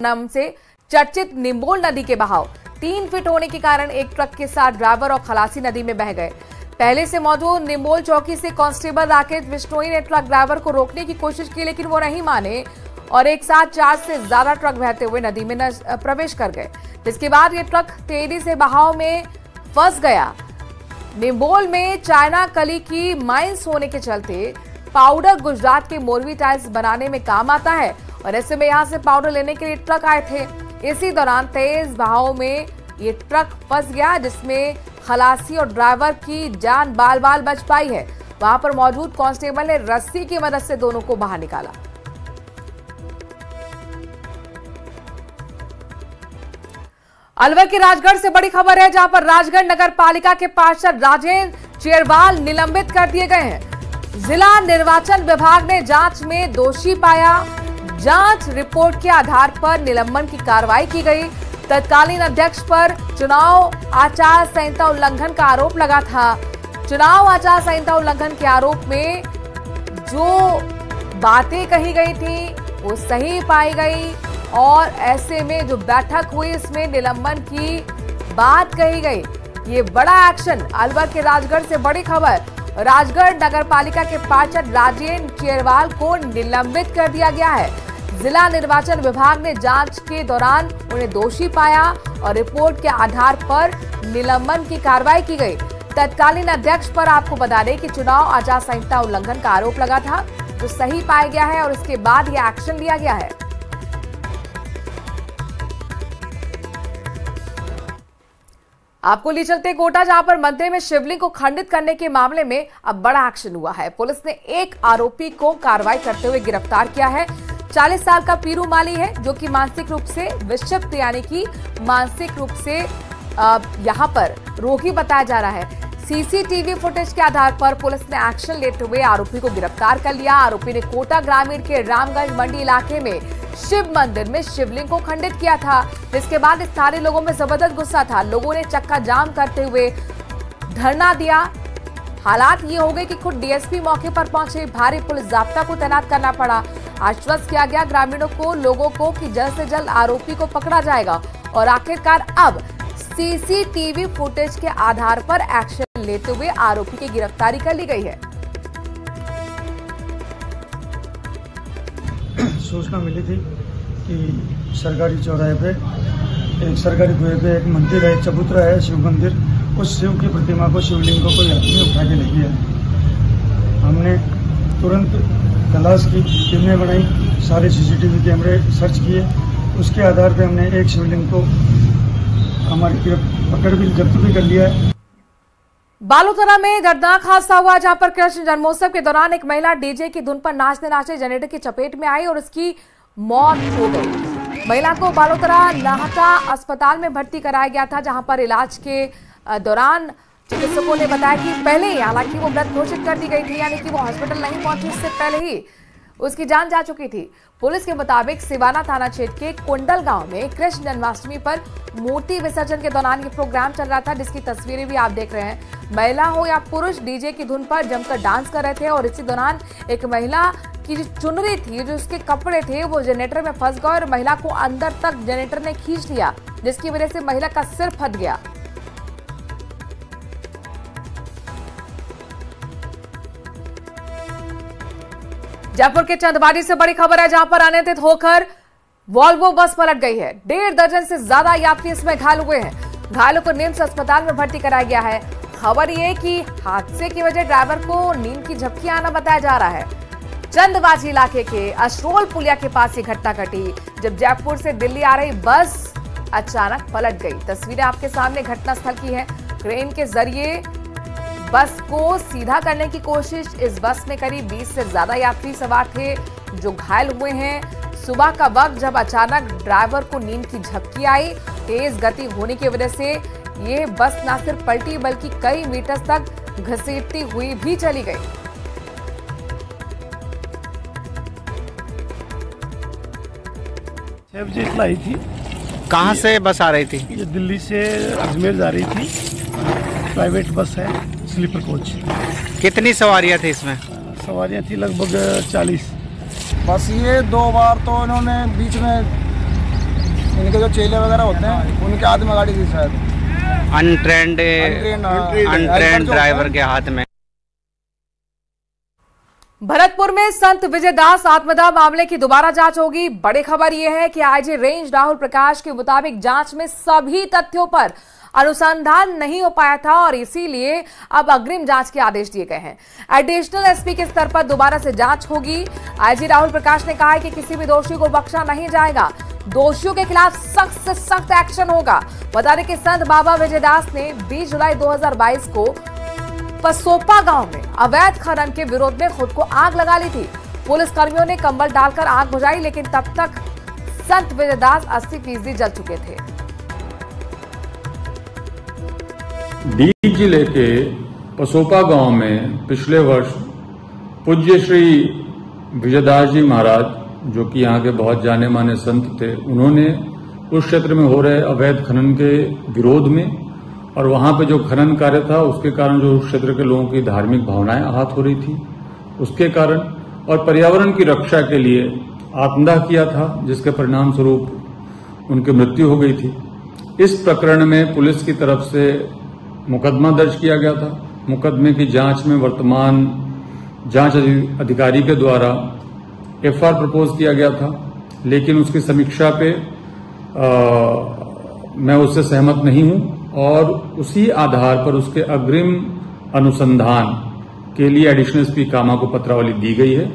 नाम से चर्चित निम्बोल नदी के बहाव 3 फीट होने के कारण एक ट्रक के साथ ड्राइवर और खलासी नदी में बह गए। पहले से मौजूद निम्बोल चौकी से कांस्टेबल राकेश बिश्नोई ने ट्रक ड्राइवर को रोकने की कोशिश की, लेकिन वो नहीं माने और एक साथ 4 से ज्यादा ट्रक बहते हुए नदी में प्रवेश कर गए, जिसके बाद ये ट्रक तेजी से बहाव में फंस गया। निम्बोल में चाइना कली की माइंस होने के चलते पाउडर गुजरात के मोरवी टाइल्स बनाने में काम आता है और ऐसे में यहां से पाउडर लेने के लिए ट्रक आए थे। इसी दौरान तेज बहाव में ये ट्रक फंस गया, जिसमें खलासी और ड्राइवर की जान बाल बाल बच पाई है। वहां पर मौजूद कांस्टेबल ने रस्सी की मदद से दोनों को बाहर निकाला। अलवर के राजगढ़ से बड़ी खबर है, जहां पर राजगढ़ नगर पालिका के पार्षद राजेंद्र चेरवाल निलंबित कर दिए गए हैं। जिला निर्वाचन विभाग ने जांच में दोषी पाया। जांच रिपोर्ट के आधार पर निलंबन की कार्रवाई की गई। तत्कालीन अध्यक्ष पर चुनाव आचार संहिता उल्लंघन का आरोप लगा था। चुनाव आचार संहिता उल्लंघन के आरोप में जो बातें कही गई थी वो सही पाई गई और ऐसे में जो बैठक हुई इसमें निलंबन की बात कही गई। ये बड़ा एक्शन, अलवर के राजगढ़ से बड़ी खबर। राजगढ़ नगर पालिका के पार्षद राजेंद्र चेरवाल को निलंबित कर दिया गया है। जिला निर्वाचन विभाग ने जांच के दौरान उन्हें दोषी पाया और रिपोर्ट के आधार पर निलंबन की कार्रवाई की गई। तत्कालीन अध्यक्ष पर आपको बता दें कि चुनाव आचार संहिता उल्लंघन का आरोप लगा था, जो सही पाया गया है और उसके बाद यह एक्शन लिया गया है। आपको ले चलते कोटा, जहां पर मंदिर में शिवलिंग को खंडित करने के मामले में अब बड़ा एक्शन हुआ है। पुलिस ने एक आरोपी को कार्रवाई करते हुए गिरफ्तार किया है। 40 साल का पीरू माली है, जो कि मानसिक रूप से विक्षिप्त यानी कि मानसिक रूप से यहां पर रोगी बताया जा रहा है। सीसीटीवी फुटेज के आधार पर पुलिस ने एक्शन लेते हुए आरोपी को गिरफ्तार कर लिया। आरोपी ने कोटा ग्रामीण के रामगंज मंडी इलाके में शिव मंदिर में शिवलिंग को खंडित किया था, जिसके बाद स्थानीय लोगों में जबरदस्त गुस्सा था। लोगों ने चक्का जाम करते हुए धरना दिया। हालात ये हो गए कि खुद डीएसपी मौके पर पहुंचे, भारी पुलिस जाब्ता को तैनात करना पड़ा। आश्वस्त किया गया ग्रामीणों को, लोगों को कि जल्द से जल्द आरोपी को पकड़ा जाएगा और आखिरकार अब सीसीटीवी फुटेज के आधार पर एक्शन लेते हुए आरोपी की गिरफ्तारी कर ली गई है। सूचना मिली थी कि सरकारी चौराहे पे एक सरकारी कुएं पे एक मंदिर है, चबूतरा है, शिव मंदिर। उस शिव की प्रतिमा को, शिवलिंग को कोई आदमी उठा के ले गया। हमने तुरंत तलाश की, टीमें बनाई, सारे सीसीटीवी कैमरे सर्च किए। उसके आधार पे हमने एक शिवलिंग को हमारी पकड़ भी, जब्त भी कर लिया है। बालोतरा में दर्दनाक हादसा हुआ, जहां पर कृष्ण जन्मोत्सव के दौरान एक महिला डीजे की धुन पर नाचते नाचते जनरेटर की चपेट में आई और उसकी मौत हो गई। महिला को बालोतरा नाहटा अस्पताल में भर्ती कराया गया था, जहां पर इलाज के दौरान चिकित्सकों ने बताया कि पहले ही, हालांकि वो मृत घोषित कर दी गई थी, यानी कि वो हॉस्पिटल नहीं पहुंची, इससे पहले ही उसकी जान जा चुकी थी। पुलिस के मुताबिक सिवाना थाना क्षेत्र के कुंडल गांव में कृष्ण जन्माष्टमी पर मूर्ति विसर्जन के दौरान ये प्रोग्राम चल रहा था, जिसकी तस्वीरें भी आप देख रहे हैं। महिला हो या पुरुष डीजे की धुन पर जमकर डांस कर रहे थे और इसी दौरान एक महिला की जो चुनरी थी, जो उसके कपड़े थे, वो जनरेटर में फंस गए और महिला को अंदर तक जनरेटर ने खींच लिया, जिसकी वजह से महिला का सिर फट गया। जयपुर के चंदवाड़ी से बड़ी खबर है, जहां पर अनियंत्रित होकर वॉल्वो बस पलट गई है। 1.5 दर्जन से ज्यादा यात्री इसमें घायल हुए हैं। घायलों को निम्स अस्पताल में भर्ती कराया गया है। खबर ये कि हादसे की वजह ड्राइवर को नींद की झपकी आना बताया जा रहा है। चंदबाजी इलाके के अशरोल पुलिया के पास ये घटना घटी, जब जयपुर से दिल्ली आ रही बस अचानक पलट गई। तस्वीरें आपके सामने घटनास्थल की है। क्रेन के जरिए बस को सीधा करने की कोशिश इस बस में करीब 20 से ज्यादा यात्री सवार थे, जो घायल हुए हैं। सुबह का वक्त जब अचानक ड्राइवर को नींद की झपकी आई, तेज गति होने की वजह से ये बस न सिर्फ पलटी बल्कि कई मीटर तक घसीटती हुई भी चली गई। लाई थी। कहाँ से बस आ रही थी? ये दिल्ली से अजमेर जा रही थी। प्राइवेट बस है, स्लीपर कोच। कितनी सवारियां थी इसमें? सवारियां थी लगभग 40। बस ये 2 बार तो इन्होंने बीच में उनके जो चेले वगैरह होते हैं उनके हाथ में गाड़ी थी शायद। अनट्रेंड ड्राइवर के हाथ में। भरतपुर में संत विजयदास आत्मदाह मामले की दोबारा जांच होगी। बड़ी खबर यह है कि आईजी रेंज राहुल प्रकाश के मुताबिक जांच में सभी तथ्यों पर अनुसंधान नहीं हो पाया था और इसीलिए अब अग्रिम जांच के आदेश दिए गए हैं। एडिशनल एसपी के स्तर पर दोबारा से जांच होगी। आईजी राहुल प्रकाश ने कहा है कि किसी भी दोषी को बख्शा नहीं जाएगा, दोषियों के खिलाफ सख्त से सख्त एक्शन होगा। बता दें कि संत बाबा विजयदास ने 20 जुलाई 2022 को पसोपा गांव में अवैध खनन के विरोध में खुद को आग लगा ली थी। पुलिस कर्मियों ने कंबल डालकर आग बुझाई, लेकिन तब तक संत विजयदास 80% जल चुके थे। डीग जिले के पसोपा गांव में पिछले वर्ष पूज्य श्री विजयदास जी महाराज, जो कि यहाँ के बहुत जाने माने संत थे, उन्होंने उस क्षेत्र में हो रहे अवैध खनन के विरोध में और वहां पे जो खनन कार्य था उसके कारण जो उस क्षेत्र के लोगों की धार्मिक भावनाएं आहत हो रही थी, उसके कारण और पर्यावरण की रक्षा के लिए आत्मदाह किया था, जिसके परिणाम स्वरूप उनकी मृत्यु हो गई थी। इस प्रकरण में पुलिस की तरफ से मुकदमा दर्ज किया गया था। मुकदमे की जांच में वर्तमान जांच अधिकारी के द्वारा एफआईआर प्रपोज किया गया था, लेकिन उसकी समीक्षा पे मैं उससे सहमत नहीं हूं और उसी आधार पर उसके अग्रिम अनुसंधान के लिए एडिशनल एसपी कामा को पत्रावली दी गई है,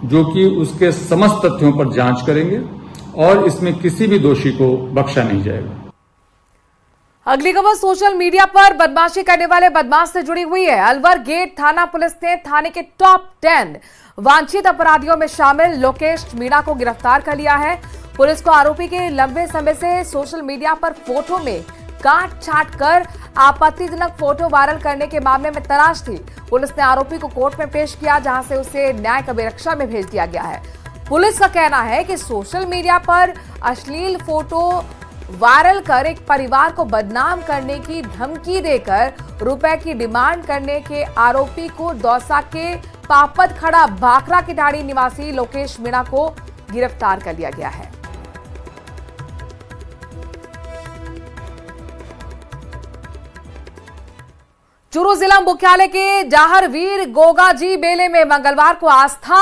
जो कि उसके समस्त तथ्यों पर जांच करेंगे और इसमें किसी भी दोषी को बख्शा नहीं जाएगा। अगली खबर सोशल मीडिया पर बदमाशी करने वाले बदमाश से जुड़ी हुई है। अलवर गेट थाना पुलिस ने थाने के टॉप 10 वांछित अपराधियों में शामिल लोकेश मीणा को गिरफ्तार कर लिया है। पुलिस को आरोपी के लंबे समय से सोशल मीडिया पर फोटो में काट छाट कर आपत्तिजनक फोटो वायरल करने के मामले में तलाश थी। पुलिस ने आरोपी को कोर्ट में पेश किया, जहां से उसे न्यायिक अभिरक्षा में भेज दिया गया है। पुलिस का कहना है कि सोशल मीडिया पर अश्लील फोटो वायरल कर एक परिवार को बदनाम करने की धमकी देकर रुपए की डिमांड करने के आरोपी को दौसा के पापत खड़ा भाखरा की ढाड़ी निवासी लोकेश मीणा को गिरफ्तार कर लिया गया है। चूरू जिला मुख्यालय के जाहरवीर गोगाजी मेले में मंगलवार को आस्था,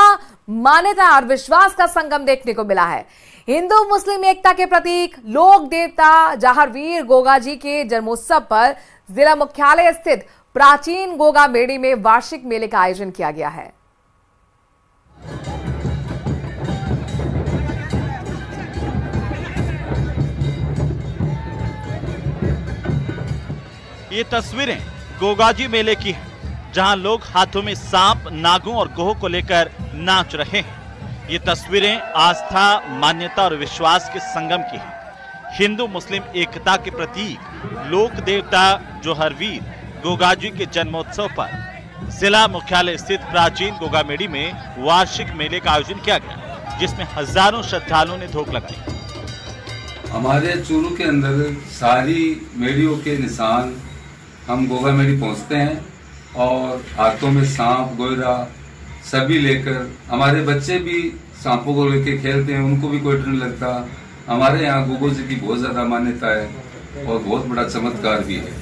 मान्यता और विश्वास का संगम देखने को मिला है। हिंदू मुस्लिम एकता के प्रतीक लोक देवता जाहरवीर गोगाजी के जन्मोत्सव पर जिला मुख्यालय स्थित प्राचीन गोगा मेड़ी में वार्षिक मेले का आयोजन किया गया है। ये तस्वीरें गोगाजी मेले की हैं, जहां लोग हाथों में सांप, नागों और गोह को लेकर नाच रहे हैं। ये तस्वीरें आस्था, मान्यता और विश्वास के संगम की हैं। हिंदू मुस्लिम एकता के प्रतीक लोक देवता जोहरवीर गोगाजी के जन्मोत्सव पर जिला मुख्यालय स्थित प्राचीन गोगा मेड़ी में वार्षिक मेले का आयोजन किया गया, जिसमें हजारों श्रद्धालुओं ने धोख लगाई। हमारे चूरू के अंदर सारी मेड़ियों के निशान हम गोगा मेड़ी पहुंचते हैं और हाथों में सांप, गोयरा सभी लेकर, हमारे बच्चे भी सांपों को लेकर खेलते हैं, उनको भी कोई डर नहीं लगता। हमारे यहाँ गोगो जी की बहुत ज्यादा मान्यता है और बहुत बड़ा चमत्कार भी है।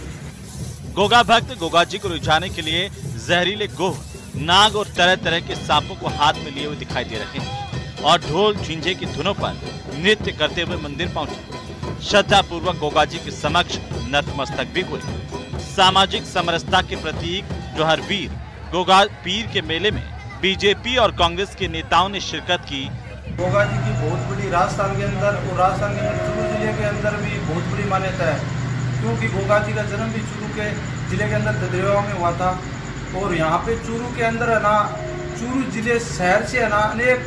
गोगा भक्त गोगा जी को रिझाने के लिए जहरीले गोह, नाग और तरह तरह के सांपों को हाथ में लिए हुए दिखाई दे रहे हैं और ढोल झिंझे की धुनों पर नृत्य करते हुए मंदिर पहुंचे। श्रद्धा पूर्वक गोगा जी के समक्ष नतमस्तक भी हुए। सामाजिक समरसता के प्रतीक जोहरवीर गोगा पीर के मेले में बीजेपी और कांग्रेस के नेताओं ने शिरकत की। गोगा जी की बहुत बड़ी राजस्थान के अंदर और राजस्थान के अंदर चूरू जिले के अंदर भी बहुत बड़ी मान्यता है, क्योंकि गोगा जी का जन्म भी चूरू के जिले के अंदर ददरेवा में हुआ था। और यहाँ पे चूरू के अंदर है ना, चूरू जिले शहर से है ना अनेक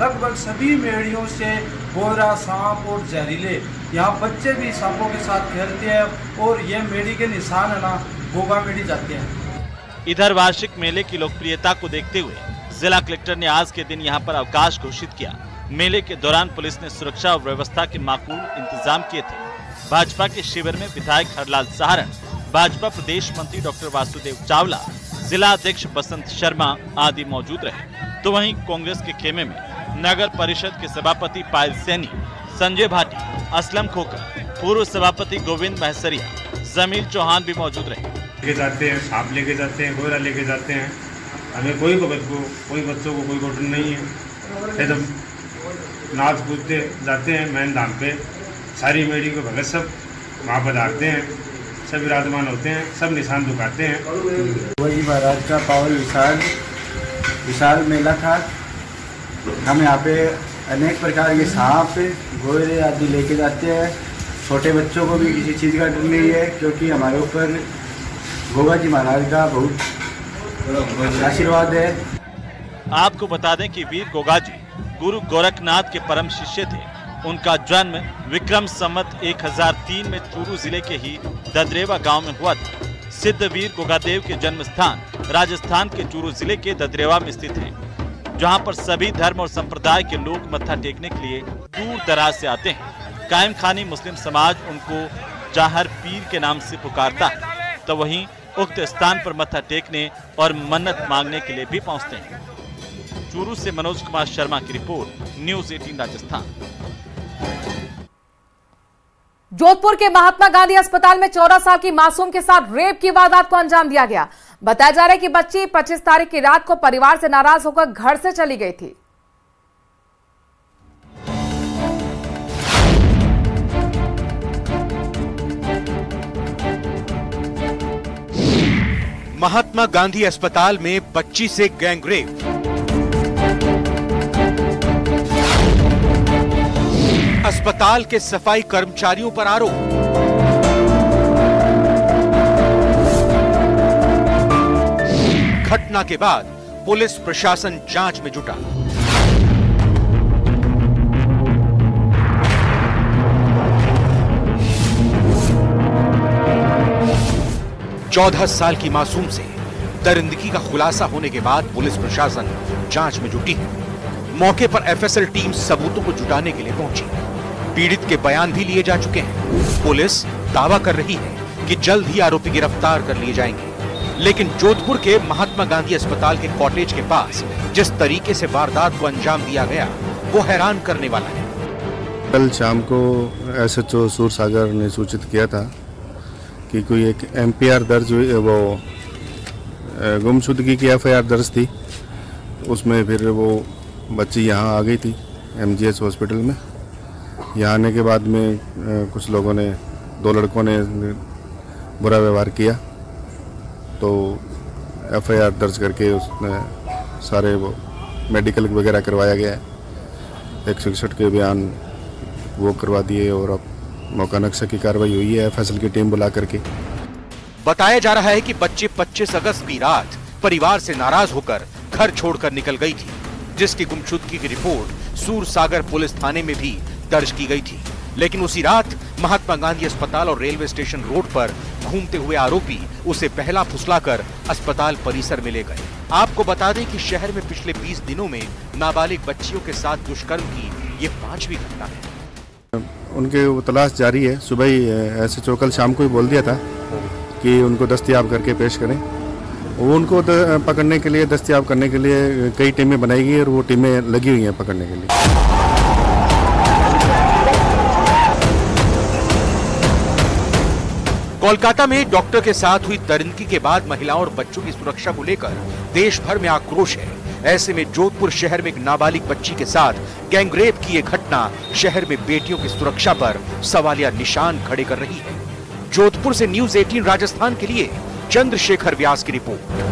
लगभग सभी मेड़ियों से गोरा, सांप और जहरीले, यहाँ बच्चे भी सांपों के साथ खेलते हैं और ये मेड़ी के निशान है ना गोगा मेड़ी जाते हैं। इधर वार्षिक मेले की लोकप्रियता को देखते हुए जिला कलेक्टर ने आज के दिन यहां पर अवकाश घोषित किया। मेले के दौरान पुलिस ने सुरक्षा और व्यवस्था के माकूल इंतजाम किए थे। भाजपा के शिविर में विधायक हरलाल सहारण, भाजपा प्रदेश मंत्री डॉक्टर वासुदेव चावला, जिला अध्यक्ष बसंत शर्मा आदि मौजूद रहे। तो वहीं कांग्रेस के खेमे में नगर परिषद के सभापति पायल सैनी, संजय भाटी, असलम खोकर, पूर्व सभापति गोविंद महसरिया, जमील चौहान भी मौजूद रहे। लेके जाते हैं, सांप लेके जाते हैं, गोरा लेके जाते हैं। हमें कोई बच्चों को कोई घटना नहीं है। फिर जब नाच कूदते जाते हैं मैन धाम पे, सारी मेडी को भगत सब वहाँ पर आते हैं, सब विराजमान होते हैं, सब निशान दुखाते हैं। वही महाराज का पावन विशाल मेला था। हम यहाँ पे अनेक प्रकार के सांप गोरे आदि लेके जाते हैं। छोटे बच्चों को भी किसी चीज़ का डर नहीं है, क्योंकि हमारे ऊपर गोगा जी महाराज का बहुत आशीर्वाद है। आपको बता दें कि वीर गोगा जी गुरु गोरखनाथ के परम शिष्य थे। उनका जन्म विक्रम संवत 1003 में चूरू जिले के ही ददरेवा गांव में हुआ था। सिद्ध वीर गोगादेव के जन्म स्थान राजस्थान के चूरू जिले के ददरेवा में स्थित है, जहां पर सभी धर्म और संप्रदाय के लोग मत्था टेकने के लिए दूर दराज से आते हैं। कायम खानी मुस्लिम समाज उनको जाहर पीर के नाम से पुकारता है, तो वहीं उक्त स्थान पर मत्था टेकने और मन्नत मांगने के लिए भी पहुंचते हैं। चूरू से मनोज कुमार शर्मा की रिपोर्ट, न्यूज़ 18 राजस्थान। जोधपुर के महात्मा गांधी अस्पताल में 14 साल की मासूम के साथ रेप की वारदात को अंजाम दिया गया। बताया जा रहा है कि बच्ची 25 तारीख की रात को परिवार से नाराज होकर घर से चली गई थी। महात्मा गांधी अस्पताल में बच्ची से गैंगरेप। अस्पताल के सफाई कर्मचारियों पर आरोप। घटना के बाद पुलिस प्रशासन जांच में जुटा। चौदह साल की मासूम से दरिंदगी का खुलासा होने के बाद पुलिस प्रशासन जांच में जुटी है। मौके पर एफएसएल टीम सबूतों को जुटाने के लिए पहुंची। पीड़ित के बयान भी लिए जा चुके हैं। पुलिस दावा कर रही है कि जल्द ही आरोपी गिरफ्तार कर लिए जाएंगे। लेकिन जोधपुर के महात्मा गांधी अस्पताल के कॉटेज के पास जिस तरीके से वारदात को अंजाम दिया गया वो हैरान करने वाला है। कल शाम को एसएचओ सूरसागर ने सूचित किया था कि कोई एक एमपीआर दर्ज हुई, वो गुमशुदगी की एफआईआर दर्ज थी। उसमें फिर वो बच्ची यहाँ आ गई थी एमजीएच हॉस्पिटल में। यहाँ आने के बाद में कुछ लोगों ने, 2 लड़कों ने बुरा व्यवहार किया, तो एफआईआर दर्ज करके उसने सारे वो मेडिकल वगैरह करवाया गया है। 161 के बयान वो करवा दिए और अब मौका नक्शा की कार्रवाई हुई है एफएसएल की टीम बुला करके। बताया जा रहा है कि बच्ची 25 अगस्त की रात परिवार से नाराज होकर घर छोड़कर निकल गई थी, जिसकी गुमशुदगी की रिपोर्ट सूरसागर पुलिस थाने में भी दर्ज की गई थी। लेकिन उसी रात महात्मा गांधी अस्पताल और रेलवे स्टेशन रोड पर घूमते हुए आरोपी उसे पहला फुसलाकर अस्पताल परिसर में ले गए। आपको बता दें कि शहर में पिछले 20 दिनों में नाबालिग बच्चियों के साथ दुष्कर्म की ये 5वीं घटना है। उनके वो तलाश जारी है। सुबह ही एसएचओ कल शाम को ही बोल दिया था कि उनको दस्तयाब करके पेश करें। वो उनको पकड़ने के लिए, दस्तयाब करने के लिए कई टीमें बनाई गई और वो टीमें लगी हुई हैं पकड़ने के लिए। कोलकाता में डॉक्टर के साथ हुई दरिंदगी के बाद महिलाओं और बच्चों की सुरक्षा को लेकर देश भर में आक्रोश है। ऐसे में जोधपुर शहर में एक नाबालिग बच्ची के साथ गैंगरेप की एक घटना शहर में बेटियों की सुरक्षा पर सवालिया निशान खड़े कर रही है। जोधपुर से न्यूज़ 18 राजस्थान के लिए चंद्रशेखर व्यास की रिपोर्ट।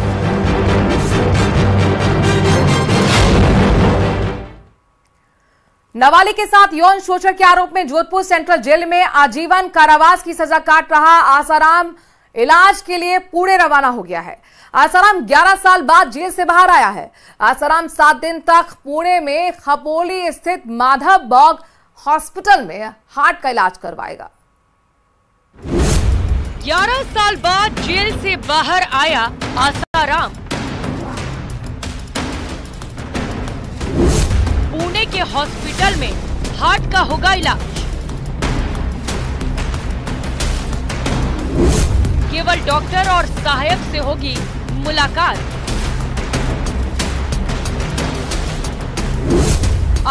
नाबालिग के साथ यौन शोषण के आरोप में जोधपुर सेंट्रल जेल में आजीवन कारावास की सजा काट रहा आसाराम इलाज के लिए पुणे रवाना हो गया है। आसाराम 11 साल बाद जेल से बाहर आया है। आसाराम 7 दिन तक पुणे में खपोली स्थित माधव बॉग हॉस्पिटल में हार्ट का इलाज करवाएगा। 11 साल बाद जेल से बाहर आया आसाराम। पुणे के हॉस्पिटल में हार्ट का होगा इलाज। केवल डॉक्टर और सहायक से होगी मुलाकात।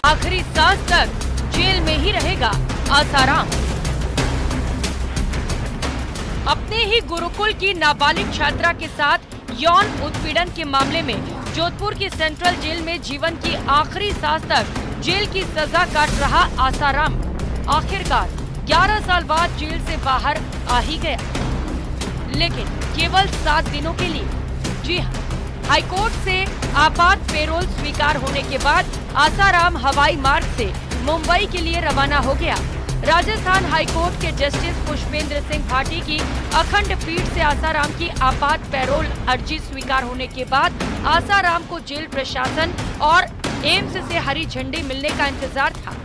आखिरी सांस तक जेल में ही रहेगा आसाराम। अपने ही गुरुकुल की नाबालिग छात्रा के साथ यौन उत्पीड़न के मामले में जोधपुर की सेंट्रल जेल में जीवन की आखिरी सांस तक जेल की सजा काट रहा आसाराम आखिरकार 11 साल बाद जेल से बाहर आ ही गया, लेकिन केवल 7 दिनों के लिए। जी हाँ, हाईकोर्ट से आपात पैरोल स्वीकार होने के बाद आसाराम हवाई मार्ग से मुंबई के लिए रवाना हो गया। राजस्थान हाईकोर्ट के जस्टिस पुष्पेंद्र सिंह भाटी की अखंड पीठ से आसाराम की आपात पैरोल अर्जी स्वीकार होने के बाद आसाराम को जेल प्रशासन और एम्स से हरी झंडी मिलने का इंतजार था।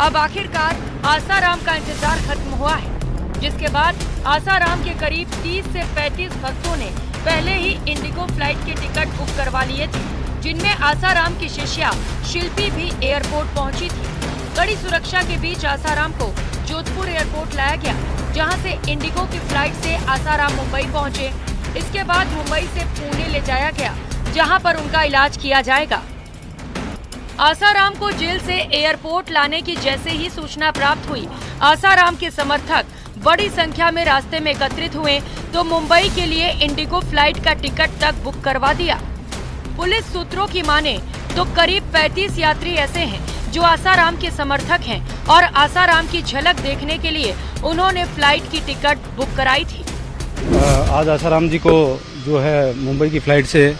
अब आखिरकार आसाराम का इंतजार खत्म हुआ है, जिसके बाद आसाराम के करीब 30 से 35 भक्तों ने पहले ही इंडिगो फ्लाइट के टिकट बुक करवा लिए थे, जिनमें आसाराम की शिष्या शिल्पी भी एयरपोर्ट पहुंची थी। कड़ी सुरक्षा के बीच आसाराम को जोधपुर एयरपोर्ट लाया गया, जहां से इंडिगो की फ्लाइट से आसाराम मुंबई पहुंचे। इसके बाद मुंबई से पुणे ले जाया गया, जहां पर उनका इलाज किया जाएगा। आसाराम को जेल से एयरपोर्ट लाने की जैसे ही सूचना प्राप्त हुई, आसाराम के समर्थक बड़ी संख्या में रास्ते में एकत्रित हुए तो मुंबई के लिए इंडिगो फ्लाइट का टिकट तक बुक करवा दिया। पुलिस सूत्रों की माने तो करीब 35 यात्री ऐसे हैं जो आसाराम के समर्थक हैं और आसाराम की झलक देखने के लिए उन्होंने फ्लाइट की टिकट बुक कराई थी। आज आसाराम जी को जो है मुंबई की फ्लाइट से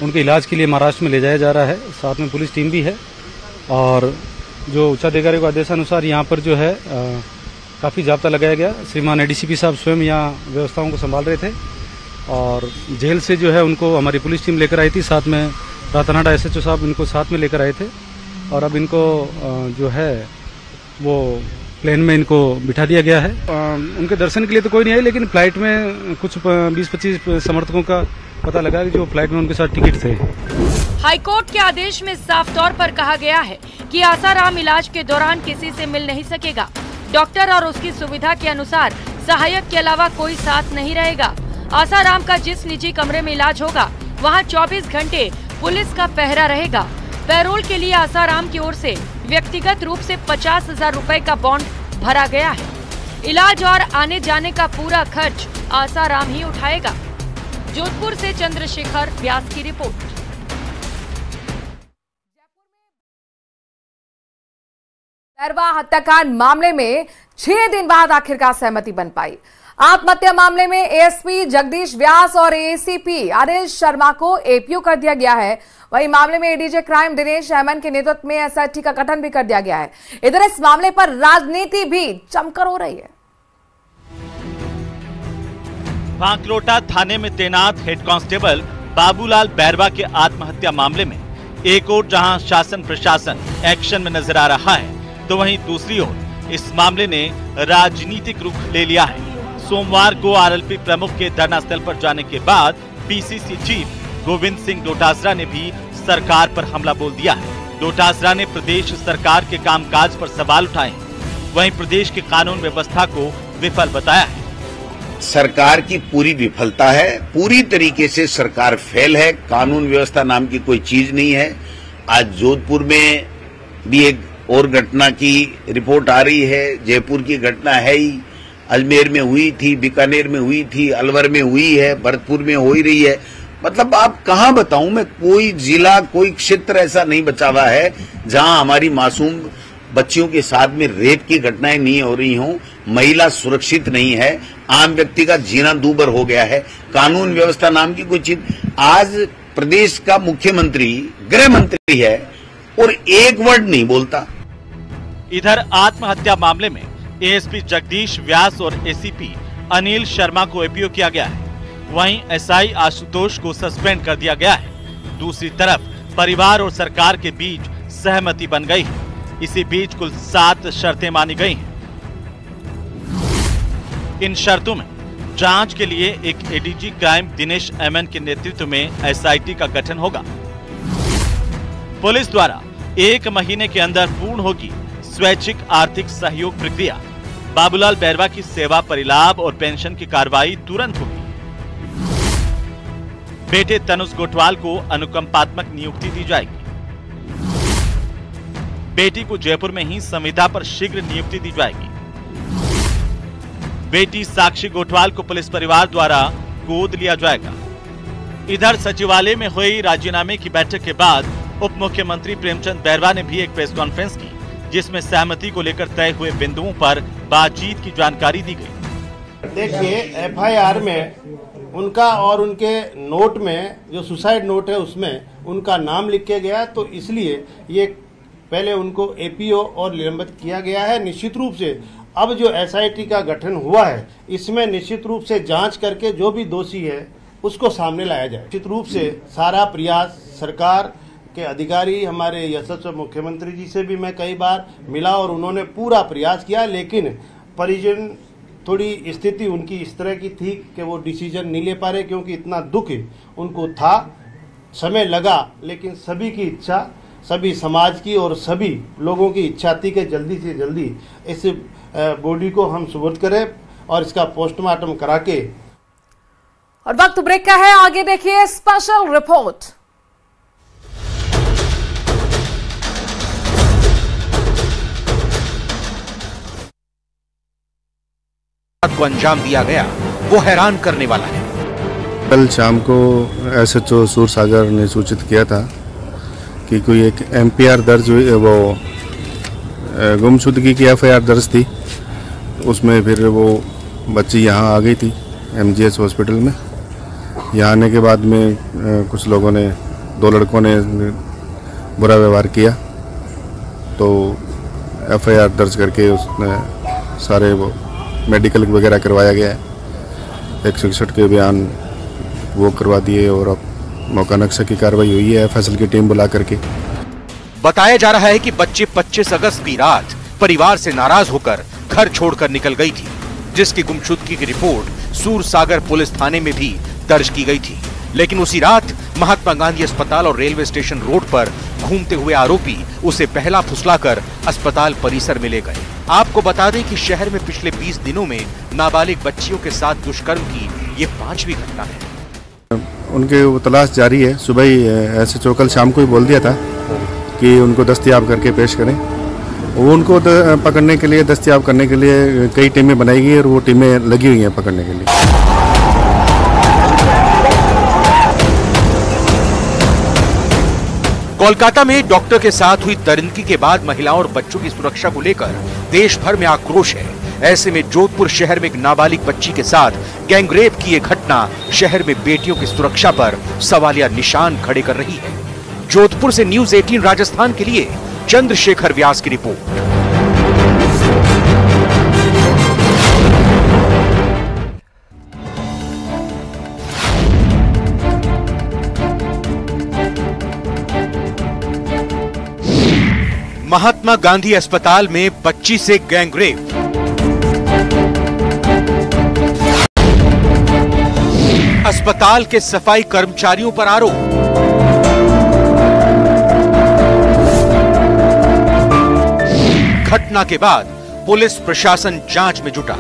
उनके इलाज के लिए महाराष्ट्र में ले जाया जा रहा है। साथ में पुलिस टीम भी है और जो उच्चाधिकारी के आदेशानुसार यहाँ पर जो है काफ़ी जाब्ता लगाया गया। श्रीमान एडीसीपी साहब स्वयं यहाँ व्यवस्थाओं को संभाल रहे थे और जेल से जो है उनको हमारी पुलिस टीम लेकर आई थी। साथ में रातनाडा SHO साहब इनको साथ में लेकर आए थे और अब इनको जो है वो प्लेन में इनको बिठा दिया गया है। उनके दर्शन के लिए तो कोई नहीं है, लेकिन फ्लाइट में कुछ 20-25 समर्थकों का पता लगा कि जो फ्लाइट में उनके साथ टिकट थे। हाईकोर्ट के आदेश में साफ तौर पर कहा गया है कि आसाराम इलाज के दौरान किसी से मिल नहीं सकेगा। डॉक्टर और उसकी सुविधा के अनुसार सहायक के अलावा कोई साथ नहीं रहेगा। आसाराम का जिस निजी कमरे में इलाज होगा, वहाँ 24 घंटे पुलिस का पहरा रहेगा। पैरोल के लिए आसाराम की ओर से व्यक्तिगत रूप से 50,000 रुपए का बॉन्ड भरा गया है। इलाज और आने जाने का पूरा खर्च आसाराम ही उठाएगा। जोधपुर से चंद्रशेखर व्यास की रिपोर्ट। बैरवा हत्याकांड मामले में 6 दिन बाद आखिरकार सहमति बन पाई। आत्महत्या मामले में एएसपी जगदीश व्यास और एसीपी अनिल शर्मा को एपीओ कर दिया गया है। वहीं मामले में एडीजे क्राइम दिनेश अहमद के नेतृत्व में एसआईटी का गठन भी कर दिया गया है। इधर इस मामले पर राजनीति भी जमकर हो रही है। भांकलोटा थाने में तैनात हेड कांस्टेबल बाबूलाल बैरवा के आत्महत्या मामले में एक ओर जहां शासन प्रशासन एक्शन में नजर आ रहा है, तो वहीं दूसरी ओर इस मामले ने राजनीतिक रुख ले लिया है। सोमवार को आरएलपी प्रमुख के धरना स्थल पर जाने के बाद पीसीसी चीफ गोविंद सिंह डोटासरा ने भी सरकार पर हमला बोल दिया है। डोटासरा ने प्रदेश सरकार के कामकाज पर सवाल उठाए, वहीं प्रदेश की कानून व्यवस्था को विफल बताया है। सरकार की पूरी विफलता है, पूरी तरीके से सरकार फेल है। कानून व्यवस्था नाम की कोई चीज नहीं है। आज जोधपुर में भी एक और घटना की रिपोर्ट आ रही है। जयपुर की घटना है ही, अजमेर में हुई थी, बीकानेर में हुई थी, अलवर में हुई है, भरतपुर में हो ही रही है। मतलब आप कहाँ बताऊं मैं, कोई जिला कोई क्षेत्र ऐसा नहीं बचा हुआ है जहां हमारी मासूम बच्चियों के साथ में रेप की घटनाएं नहीं हो रही हों, महिला सुरक्षित नहीं है, आम व्यक्ति का जीना दूभर हो गया है। कानून व्यवस्था नाम की कोई चीज। आज प्रदेश का मुख्यमंत्री गृह मंत्री है और एक वर्ड नहीं बोलता। इधर आत्महत्या मामले में एएसपी जगदीश व्यास और एसीपी अनिल शर्मा को एपीओ किया गया है। वहीं एसआई आशुतोष को सस्पेंड कर दिया गया है। दूसरी तरफ परिवार और सरकार के बीच सहमति बन गई है। इसी बीच कुल 7 शर्तें मानी गई हैं। इन शर्तों में जांच के लिए एक एडीजी क्राइम दिनेश अहमद के नेतृत्व में एसआईटी का गठन होगा। पुलिस द्वारा 1 महीने के अंदर पूर्ण होगी स्वैच्छिक आर्थिक सहयोग प्रक्रिया। बाबूलाल बैरवा की सेवा परिलाभ और पेंशन की कार्रवाई तुरंत होगी। बेटे तनुज गोटवाल को अनुकंपात्मक नियुक्ति दी जाएगी। बेटी को जयपुर में ही संविदा पर शीघ्र नियुक्ति दी जाएगी। बेटी साक्षी गोठवाल को पुलिस परिवार द्वारा गोद लिया जाएगा। इधर सचिवालय में हुई राजीनामे की बैठक के बाद उप मुख्यमंत्री प्रेमचंद बैरवा ने भी एक प्रेस कॉन्फ्रेंस की, जिसमें सहमति को लेकर तय हुए बिंदुओं पर बातचीत की जानकारी दी गई। देखिए, एफआईआर में उनका और उनके नोट में जो सुसाइड नोट है उसमें उनका नाम लिख के गया, तो इसलिए ये पहले उनको एपीओ और निलंबित किया गया है। निश्चित रूप से अब जो एसआईटी का गठन हुआ है इसमें निश्चित रूप से जांच करके जो भी दोषी है उसको सामने लाया जाए। निश्चित रूप से सारा प्रयास सरकार के अधिकारी, हमारे यशस्वी मुख्यमंत्री जी से भी मैं कई बार मिला और उन्होंने पूरा प्रयास किया, लेकिन परिजन थोड़ी स्थिति उनकी इस तरह की थी कि वो डिसीजन नहीं ले पा रहे, क्योंकि इतना दुख उनको था, समय लगा, लेकिन सभी की इच्छा, सभी समाज की और सभी लोगों की इच्छा थी कि जल्दी से जल्दी इस बॉडी को हम सुपुर्द करें और इसका पोस्टमार्टम करा के। और वक्त ब्रेक का है, आगे देखिए स्पेशल रिपोर्ट। को अंजाम दिया गया वो हैरान करने वाला है। कल शाम को एसएचओ सूरसागर ने सूचित किया था कि कोई एक एमपीआर दर्ज हुई, वो गुमशुदगी की एफआईआर दर्ज थी। उसमें फिर वो बच्ची यहाँ आ गई थी एमजीएच हॉस्पिटल में। यहाँ आने के बाद में कुछ लोगों ने, 2 लड़कों ने बुरा व्यवहार किया, तो एफआईआर दर्ज करके उसने सारे वो मेडिकल वगैरह करवाया गया है। 161 के बयान वो करवा दिए और अब मौका नक्शा की कार्रवाई हुई है फैसल की टीम बुला करके। बताया जा रहा है कि बच्ची 25 अगस्त की रात परिवार से नाराज होकर घर छोड़कर निकल गई थी, जिसकी गुमशुदगी की रिपोर्ट सूरसागर पुलिस थाने में भी दर्ज की गई थी। लेकिन उसी रात महात्मा गांधी अस्पताल और रेलवे स्टेशन रोड पर घूमते हुए आरोपी उसे पहला फुसलाकर अस्पताल परिसर में ले गए। आपको बता दें कि शहर में पिछले 20 दिनों में नाबालिग बच्चियों के साथ दुष्कर्म की ये 5वीं घटना है। उनके वो तलाश जारी है। सुबह ही एसएचओ कल शाम को ही बोल दिया था कि उनको दस्तयाब करके पेश करें। वो उनको पकड़ने के लिए, दस्तयाब करने के लिए कई टीमें बनाई गई और वो टीमें लगी हुई हैं पकड़ने के लिए। कोलकाता में डॉक्टर के साथ हुई दरिंदगी के बाद महिलाओं और बच्चों की सुरक्षा को लेकर देश भर में आक्रोश है। ऐसे में जोधपुर शहर में एक नाबालिग बच्ची के साथ गैंगरेप की एक घटना शहर में बेटियों की सुरक्षा पर सवालिया निशान खड़े कर रही है। जोधपुर से न्यूज़ 18 राजस्थान के लिए चंद्रशेखर व्यास की रिपोर्ट। महात्मा गांधी अस्पताल में बच्ची से गैंगरेप। अस्पताल के सफाई कर्मचारियों पर आरोप। घटना के बाद पुलिस प्रशासन जांच में जुटा।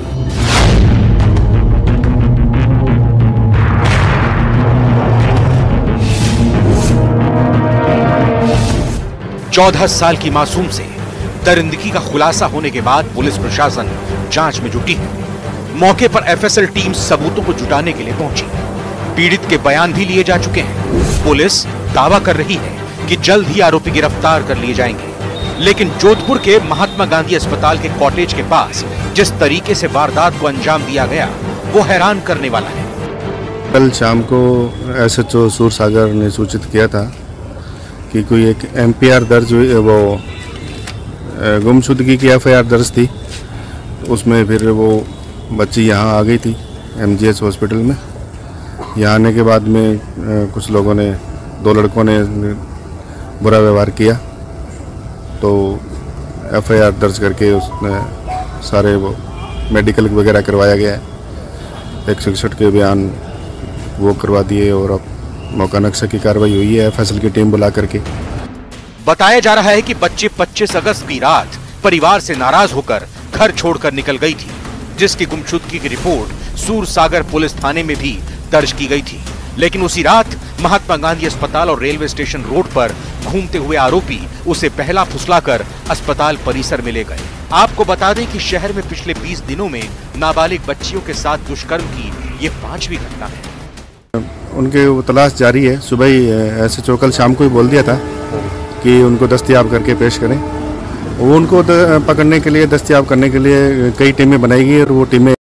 चौदह साल की मासूम से दरिंदगी का खुलासा होने के बाद पुलिस प्रशासन जांच में जुटी है। मौके पर एफएसएल टीम सबूतों को जुटाने के लिए पहुंची। पीड़ित के बयान भी लिए जा चुके हैं। पुलिस दावा कर रही है कि जल्द ही आरोपी गिरफ्तार कर लिए जाएंगे। लेकिन जोधपुर के महात्मा गांधी अस्पताल के कॉटेज के पास जिस तरीके से वारदात को अंजाम दिया गया वो हैरान करने वाला है। कल शाम को एसएचओ सूरसागर ने सूचित किया था कि कोई एक एमपीआर दर्ज हुई, वो गुमशुदगी की एफआईआर दर्ज थी। उसमें फिर वो बच्ची यहाँ आ गई थी एमजीएच हॉस्पिटल में। यहाँ आने के बाद में कुछ लोगों ने, 2 लड़कों ने बुरा व्यवहार किया, तो एफआईआर दर्ज करके उसने सारे वो मेडिकल वगैरह करवाया गया है। 161 के बयान वो करवा दिए और अब मौका नक्शा की कार्रवाई हुई है फैसल की टीम बुला करके। बताया जा रहा है कि बच्ची 25 अगस्त की रात परिवार से नाराज होकर घर छोड़कर निकल गई थी, जिसकी गुमशुदगी की रिपोर्ट सूरसागर पुलिस थाने में भी दर्ज की गई थी। लेकिन उसी रात महात्मा गांधी अस्पताल और रेलवे स्टेशन रोड पर घूमते हुए आरोपी उसे पहला फुसलाकर अस्पताल परिसर में ले गए। आपको बता दें कि शहर में पिछले 20 दिनों में नाबालिग बच्चियों के साथ दुष्कर्म की ये 5वीं घटना है। उनके वो तलाश जारी है। सुबह ही SHO कल शाम को ही बोल दिया था कि उनको दस्तयाब करके पेश करें। वो उनको पकड़ने के लिए, दस्तयाब करने के लिए कई टीमें बनाई गई और वो टीमें